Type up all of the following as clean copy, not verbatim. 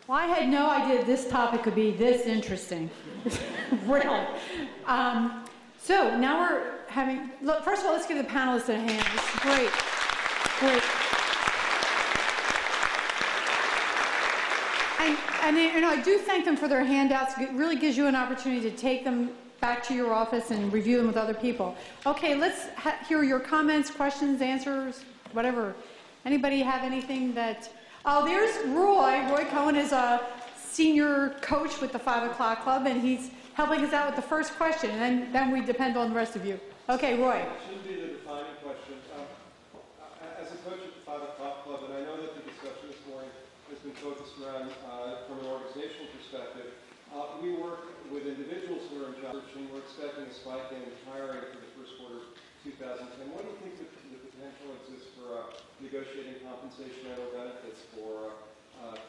Well, I had no idea this topic could be this interesting. Really. So now we're having, look, first of all, let's give the panelists a hand. This is great. Great. And you know, I do thank them for their handouts. It really gives you an opportunity to take them back to your office and review them with other people. Okay, let's hear your comments, questions, answers, whatever. Anybody have anything that... Oh, there's Roy. Roy Cohen is a senior coach with the 5 O'Clock Club, and he's helping us out with the first question, and then we depend on the rest of you. Okay, Roy. It shouldn't be the defining question. As a coach at the 5 O'Clock Club, and I know that the discussion this morning has been focused around, from an organizational perspective, we work with individuals who are in job search, and we're expecting a spike in hiring for the first quarter of 2010. What do you think the potential exists for negotiating compensation and benefits for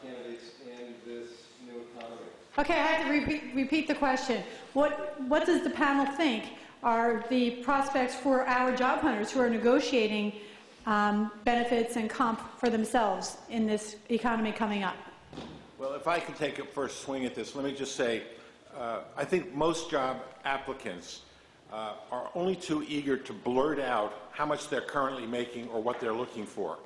candidates in this new economy? Okay, I have to repeat the question. What does the panel think are the prospects for our job hunters who are negotiating benefits and comp for themselves in this economy coming up? Well, if I can take a first swing at this, let me just say, I think most job applicants are only too eager to blurt out how much they're currently making or what they're looking for.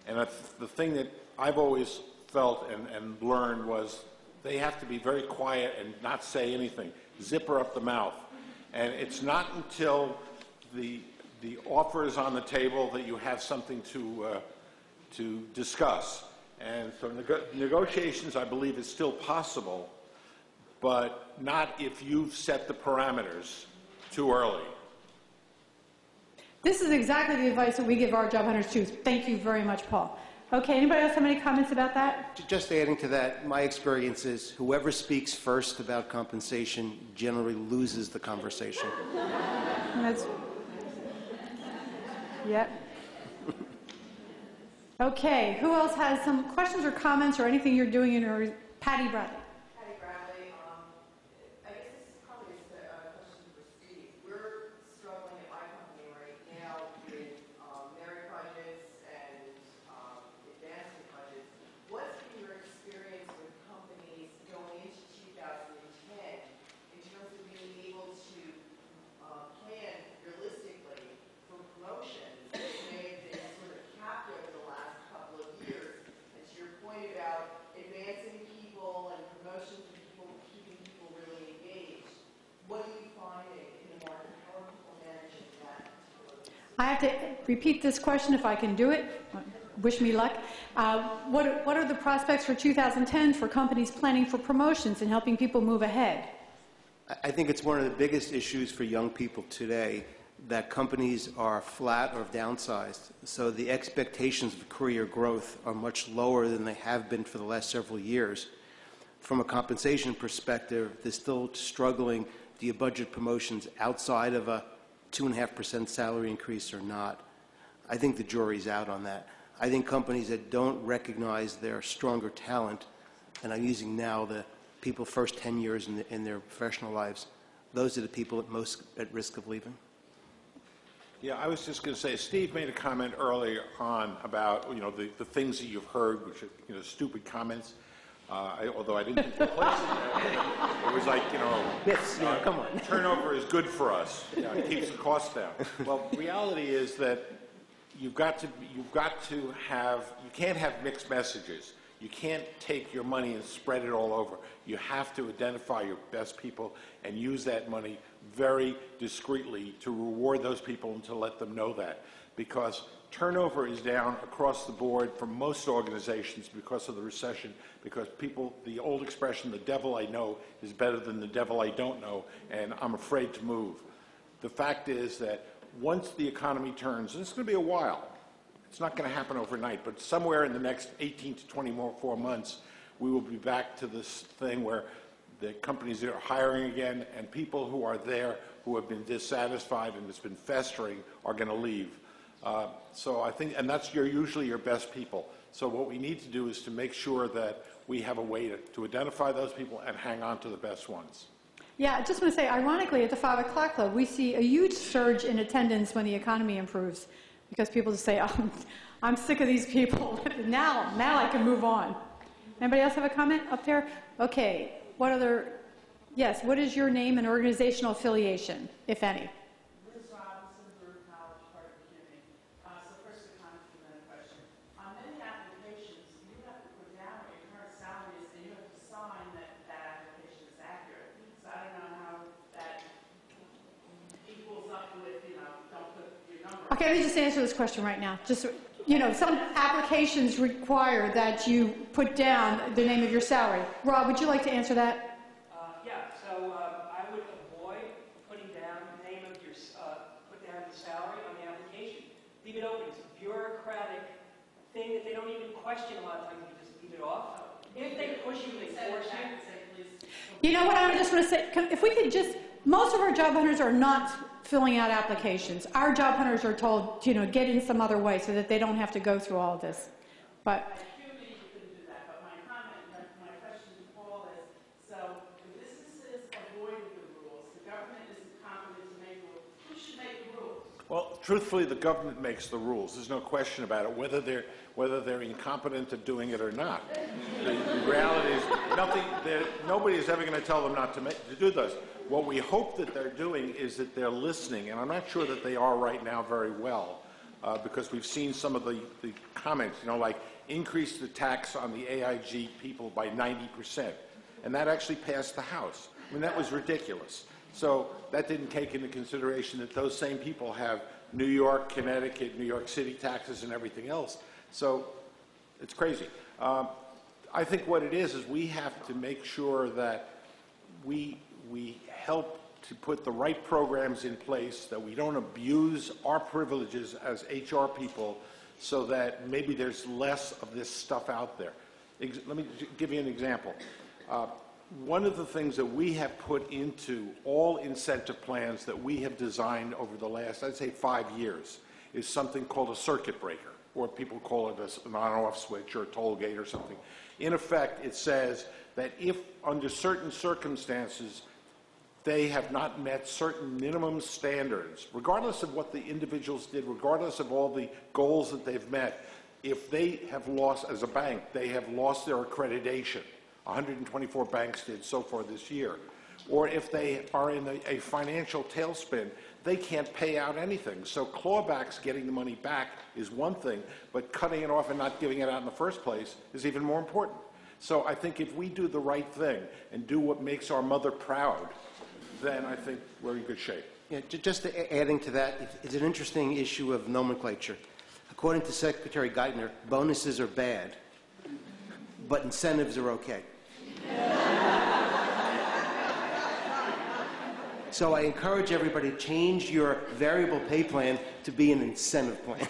And the thing that I've always felt and learned was they have to be very quiet and not say anything, zipper up the mouth. And it's not until the offer is on the table that you have something to discuss. And so negotiations, I believe, is still possible, but not if you've set the parameters too early. This is exactly the advice that we give our job hunters too. Thank you very much, Paul. Okay, anybody else have any comments about that? Just adding to that, my experience is whoever speaks first about compensation generally loses the conversation. That's, yep. Okay, who else has some questions or comments or anything you're doing in your... Patty Bradley. Patty Bradley. I guess this is probably a question for Steve. We're struggling at my company right now with merit budgets and advancement budgets. What's been your experience with companies going into 2010 in terms of being able to plan realistically for promotions that may have been sort of capped over the last couple of years? And to your point about advancing people and promotions and people, keeping people really engaged, what are you finding in the market? How are people managing that? I have to repeat this question if I can do it. Wish me luck. What are the prospects for 2010 for companies planning for promotions and helping people move ahead? I think it's one of the biggest issues for young people today that companies are flat or downsized. So the expectations of career growth are much lower than they have been for the last several years. From a compensation perspective, they're still struggling. Do you budget promotions outside of a 2.5% salary increase or not? I think the jury's out on that. I think companies that don't recognize their stronger talent, and I'm using now the people first 10 years in their professional lives, those are the people most at risk of leaving. Yeah, I was just going to say, Steve made a comment earlier on about, the things that you've heard, which are, stupid comments. Although I didn't think the place it was like, Yes, come on. Turnover is good for us. It keeps the costs down. Well, reality is that you can't have mixed messages. You can't take your money and spread it all over. You have to identify your best people and use that money very discreetly to reward those people and to let them know that. Because turnover is down across the board for most organizations because of the recession, because people, the old expression, the devil I know is better than the devil I don't know, and I'm afraid to move. The fact is that once the economy turns, and it's going to be a while, it's not going to happen overnight, but somewhere in the next 18 to 24 months, we will be back to this thing where the companies are hiring again, and people who are there who have been dissatisfied and it's been festering are going to leave. So I think, and that's usually your best people. So what we need to do is to make sure that we have a way to identify those people and hang on to the best ones. Yeah, I just want to say, ironically, at the 5 O'Clock Club, we see a huge surge in attendance when the economy improves, because people just say, oh, I'm sick of these people. now I can move on. Anybody else have a comment up there? Okay, what other, yes, what is your name and organizational affiliation, if any? Liz Robinson, Brewer College, part of the community. So first a comment and then a question. On many applications, you have to put down what your current salary is, and you have to sign that that application is accurate. So I don't know how that equals up with, don't put your number. Okay, let me just answer this question right now. Just, some applications require that you put down the name of your salary. Rob, would you like to answer that? I would avoid putting down the name of your, put down the salary on the application. Leave it open. It's a bureaucratic thing that they don't even question a lot of times. You just leave it off. If they push you, they force you. You know what I just want to say? If we could just, most of our job hunters are not filling out applications. Our job hunters are told, get in some other way so that they don't have to go through all of this. But Humanly, you couldn't do that, but my comment, my question to Paul is, so the businesses avoided the rules, the government isn't competent to make rules, who should make the rules? Well, truthfully, the government makes the rules. There's no question about it, whether they're incompetent at doing it or not. The reality is, nobody is ever going to tell them not to do those. What we hope that they're doing is that they're listening, and I'm not sure that they are right now very well, because we've seen some of the comments, like increase the tax on the AIG people by 90%, and that actually passed the House. I mean, that was ridiculous. So that didn't take into consideration that those same people have New York, Connecticut, New York City taxes and everything else. So it's crazy. I think what it is we have to make sure that we help to put the right programs in place, that we don't abuse our privileges as HR people so that maybe there's less of this stuff out there. Let me give you an example. One of the things that we have put into all incentive plans that we have designed over the last, I'd say 5 years, is something called a circuit breaker, or people call it an on-off switch or a toll gate or something. In effect, it says that if under certain circumstances they have not met certain minimum standards, regardless of what the individuals did, regardless of all the goals that they've met, if they have lost, as a bank, they have lost their accreditation. 124 banks did so far this year. Or if they are in a financial tailspin, they can't pay out anything. So clawbacks, getting the money back, is one thing, but cutting it off and not giving it out in the first place is even more important. So I think if we do the right thing and do what makes our mother proud, then I think we're in good shape. Yeah, just adding to that, it's an interesting issue of nomenclature. According to Secretary Geithner, bonuses are bad, but incentives are okay. So I encourage everybody to change your variable pay plan to be an incentive plan.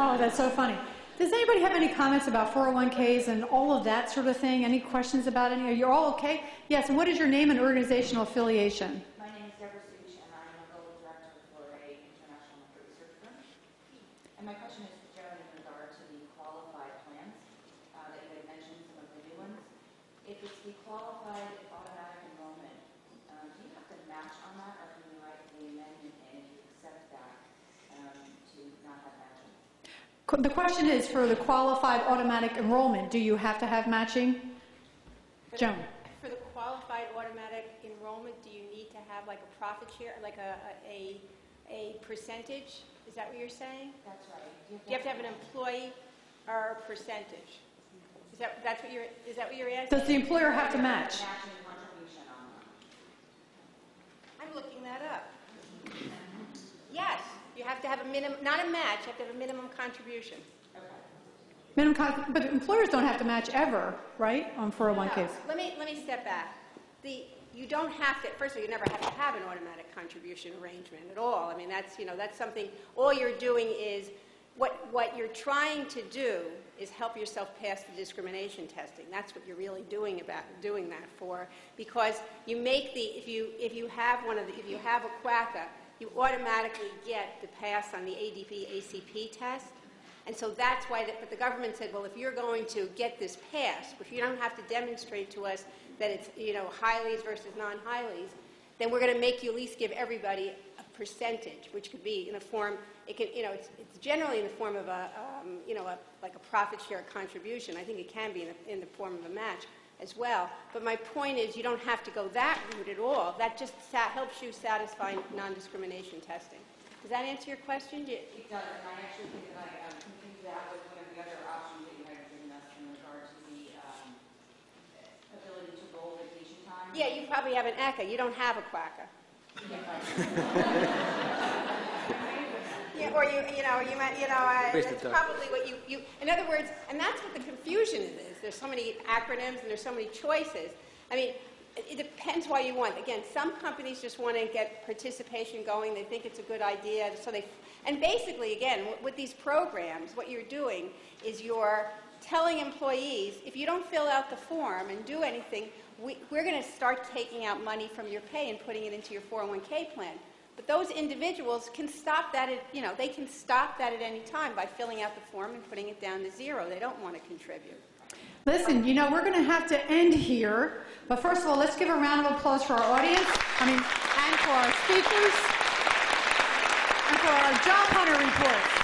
oh, that's so funny. Does anybody have any comments about 401ks and all of that sort of thing? Any questions about any? Are you all okay? Yes, and what is your name and organizational affiliation? My name is Deborah Such, and I'm a global director for an international market research firm. And my question is to Joan in regard to the qualified plans that you had mentioned, some of the new ones. If it's the qualified automatic enrollment, do you have to match on that, or can you write the amendment and you accept that to not have matching? The question is for the qualified automatic enrollment, do you have to have matching? Joan. For the qualified automatic enrollment, do you need to have like a profit share, like a percentage? Is that what you're saying? That's right. Do you have to have an employee or a percentage? Is that what you're asking? Does the employer have to match? Matching contribution on that. I'm looking that up. Yes, you have to have a minimum, not a match, you have to have a minimum contribution. But employers don't have to match ever, right, on 401ks? No, let me step back. You don't have to, first of all, you never have to have an automatic contribution arrangement at all. I mean, that's something, all you're doing is, what you're trying to do is help yourself pass the discrimination testing. That's what you're really doing that for, because you make if you have a QACA, you automatically get the pass on the ADP-ACP test. And so that's why, but the government said, well, if you're going to get this passed, if you don't have to demonstrate to us that it's, Highleys versus non-Highleys, then we're going to make you at least give everybody a percentage, which could be in a form, it can, you know, it's generally in the form of a, you know, like a profit share contribution. I think it can be in the form of a match as well. But my point is, you don't have to go that route at all. That just helps you satisfy non-discrimination testing. Does that answer your question? It does, and I actually think that I confused that with one of the other options that you had given us in regard to the ability to roll vacation time. Yeah, you probably have an ECA. You don't have a quacka. Yeah, or you know, you might, you know, that's probably what you, in other words, and that's what the confusion is. There's so many acronyms and there's so many choices. I mean, it depends what you want. Again, some companies just want to get participation going. They think it's a good idea, so they, and basically, again, with these programs, what you're doing is you're telling employees, if you don't fill out the form and do anything, we're going to start taking out money from your pay and putting it into your 401k plan. But those individuals can stop that at, you know, they can stop that at any time by filling out the form and putting it down to zero. They don't want to contribute. Listen, you know, we're going to have to end here. But first of all, let's give a round of applause for our audience, and for our speakers, and for our job hunter reports.